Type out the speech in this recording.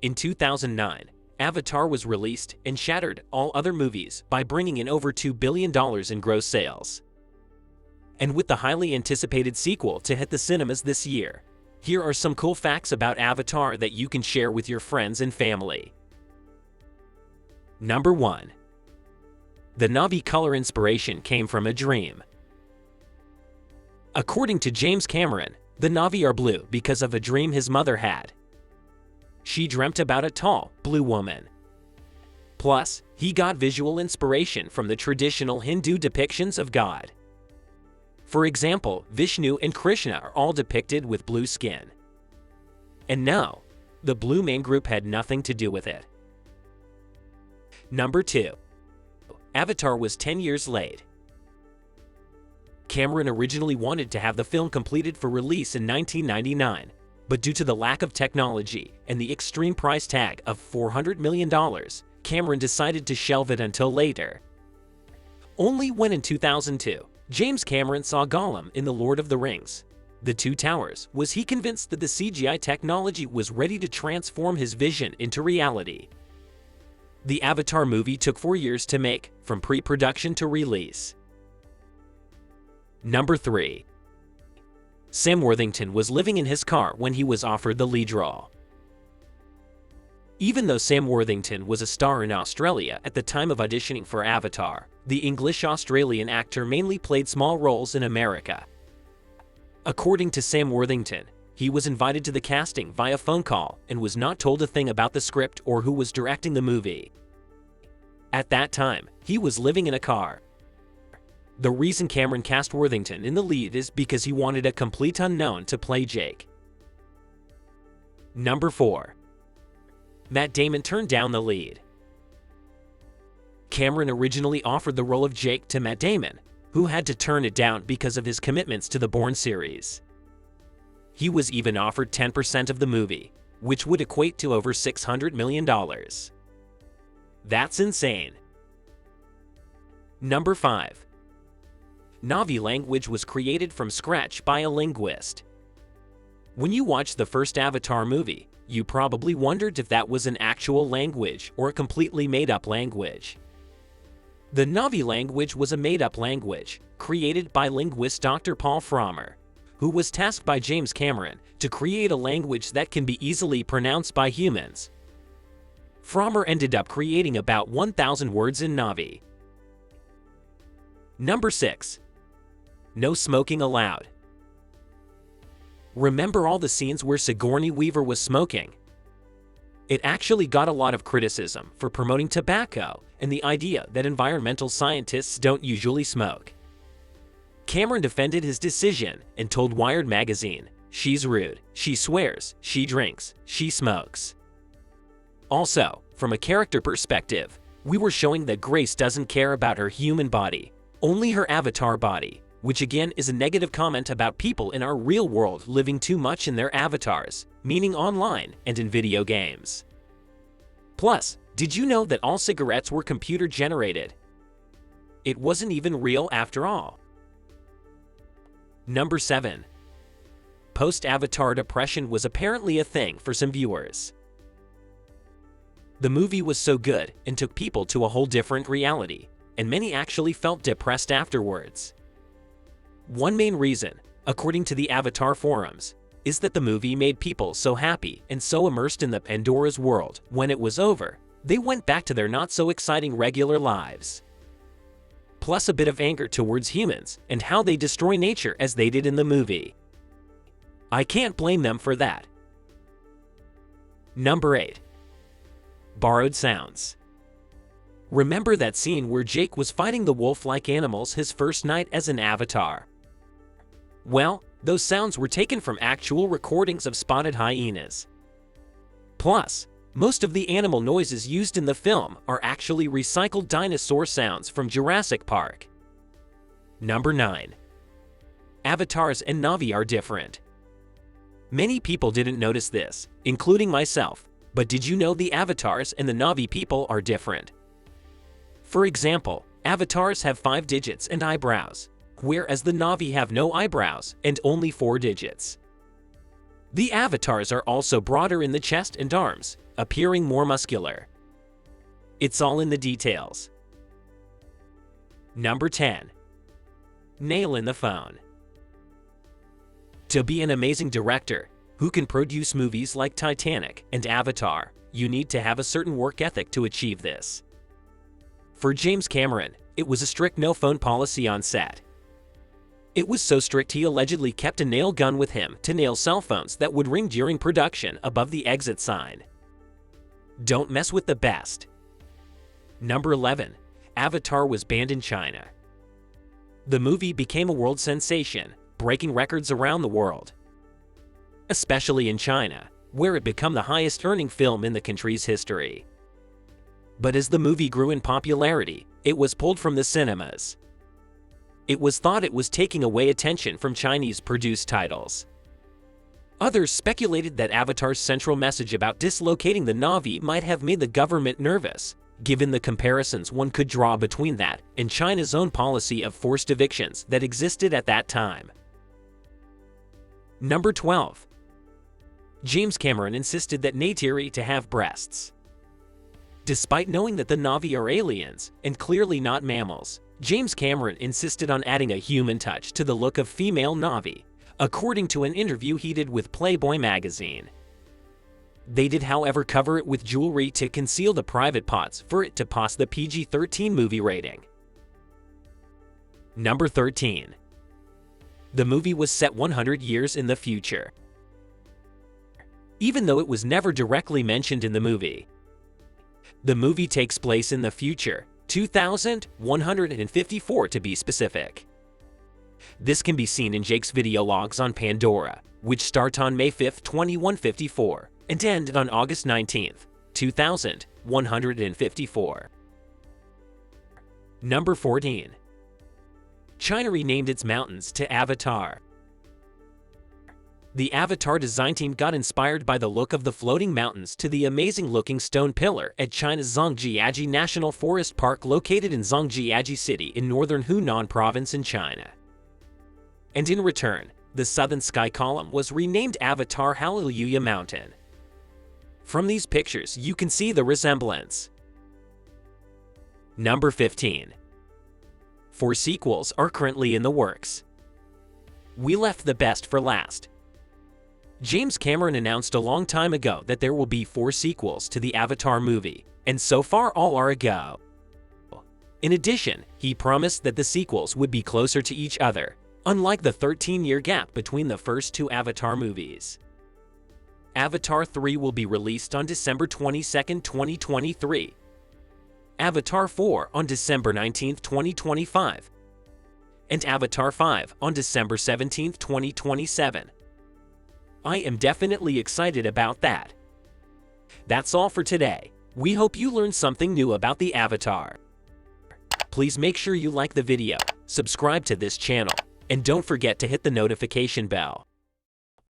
In 2009, Avatar was released and shattered all other movies by bringing in over $2 billion in gross sales. And with the highly anticipated sequel to hit the cinemas this year, here are some cool facts about Avatar that you can share with your friends and family. Number 1. The Na'vi color inspiration came from a dream. According to James Cameron, the Na'vi are blue because of a dream his mother had. She dreamt about a tall, blue woman. Plus, he got visual inspiration from the traditional Hindu depictions of God. For example, Vishnu and Krishna are all depicted with blue skin. And no, the blue man group had nothing to do with it. Number 2. Avatar was 10 years late. Cameron originally wanted to have the film completed for release in 1999, but due to the lack of technology and the extreme price tag of $400 million, Cameron decided to shelve it until later. Only when in 2002, James Cameron saw Gollum in The Lord of the Rings, The Two Towers, was he convinced that the CGI technology was ready to transform his vision into reality. The Avatar movie took 4 years to make, from pre-production to release. Number 3. Sam Worthington was living in his car when he was offered the lead role. Even though Sam Worthington was a star in Australia at the time of auditioning for Avatar, the English-Australian actor mainly played small roles in America. According to Sam Worthington, he was invited to the casting via phone call and was not told a thing about the script or who was directing the movie. At that time, he was living in a car. The reason Cameron cast Worthington in the lead is because he wanted a complete unknown to play Jake. Number 4. Matt Damon turned down the lead. Cameron originally offered the role of Jake to Matt Damon, who had to turn it down because of his commitments to the Bourne series. He was even offered 10% of the movie, which would equate to over $600 million. That's insane. Number 5. Na'vi language was created from scratch by a linguist. When you watched the first Avatar movie, you probably wondered if that was an actual language or a completely made-up language. The Na'vi language was a made-up language, created by linguist Dr. Paul Frommer, who was tasked by James Cameron to create a language that can be easily pronounced by humans. Frommer ended up creating about 1,000 words in Na'vi. Number 6. No smoking allowed. Remember all the scenes where Sigourney Weaver was smoking? It actually got a lot of criticism for promoting tobacco and the idea that environmental scientists don't usually smoke. Cameron defended his decision and told Wired magazine, "She's rude, she swears, she drinks, she smokes." Also, from a character perspective, we were showing that Grace doesn't care about her human body, only her avatar body, which again is a negative comment about people in our real world living too much in their avatars, meaning online and in video games. Plus, did you know that all cigarettes were computer-generated? It wasn't even real after all. Number 7. Post-Avatar depression was apparently a thing for some viewers. The movie was so good and took people to a whole different reality, and many actually felt depressed afterwards. One main reason, according to the Avatar forums, is that the movie made people so happy and so immersed in the Pandora's world when it was over, they went back to their not-so-exciting regular lives. Plus a bit of anger towards humans and how they destroy nature as they did in the movie. I can't blame them for that. Number 8. Borrowed sounds. Remember that scene where Jake was fighting the wolf-like animals his first night as an avatar? Well, those sounds were taken from actual recordings of spotted hyenas. Plus, most of the animal noises used in the film are actually recycled dinosaur sounds from Jurassic Park. Number 9. Avatars and Na'vi are different. Many people didn't notice this, including myself, but did you know the avatars and the Na'vi people are different? For example, avatars have 5 digits and eyebrows, whereas the Na'vi have no eyebrows and only 4 digits. The avatars are also broader in the chest and arms, appearing more muscular. It's all in the details. Number 10. Nail in the phone. To be an amazing director who can produce movies like Titanic and Avatar, you need to have a certain work ethic to achieve this. For James Cameron, it was a strict no-phone policy on set. It was so strict he allegedly kept a nail gun with him to nail cell phones that would ring during production above the exit sign. Don't mess with the best. Number 11. Avatar was banned in China. The movie became a world sensation, breaking records around the world, especially in China, where it became the highest-earning film in the country's history. But as the movie grew in popularity, it was pulled from the cinemas. It was thought it was taking away attention from Chinese-produced titles. Others speculated that Avatar's central message about dislocating the Na'vi might have made the government nervous, given the comparisons one could draw between that and China's own policy of forced evictions that existed at that time. Number 12. James Cameron insisted that Neytiri to have breasts. Despite knowing that the Na'vi are aliens and clearly not mammals, James Cameron insisted on adding a human touch to the look of female Na'vi, according to an interview he did with Playboy magazine. They did, however, cover it with jewelry to conceal the private parts for it to pass the PG-13 movie rating. Number 13. The movie was set 100 years in the future. Even though it was never directly mentioned in the movie takes place in the future, 2154 to be specific. This can be seen in Jake's video logs on Pandora, which start on May 5, 2154, and ended on August 19, 2154. Number 14. China renamed its mountains to Avatar. The Avatar design team got inspired by the look of the floating mountains to the amazing-looking stone pillar at China's Zhangjiajie National Forest Park located in Zhangjiajie City in northern Hunan Province in China. And in return, the southern sky column was renamed Avatar Hallelujah Mountain. From these pictures, you can see the resemblance. Number 15. 4 sequels are currently in the works. We left the best for last. James Cameron announced a long time ago that there will be 4 sequels to the Avatar movie, and so far all are a go. In addition, he promised that the sequels would be closer to each other, unlike the 13-year gap between the first 2 Avatar movies. Avatar 3 will be released on December 22, 2023. Avatar 4 on December 19, 2025. And Avatar 5 on December 17, 2027. I am definitely excited about that. That's all for today. We hope you learned something new about the Avatar. Please make sure you like the video, subscribe to this channel, and don't forget to hit the notification bell.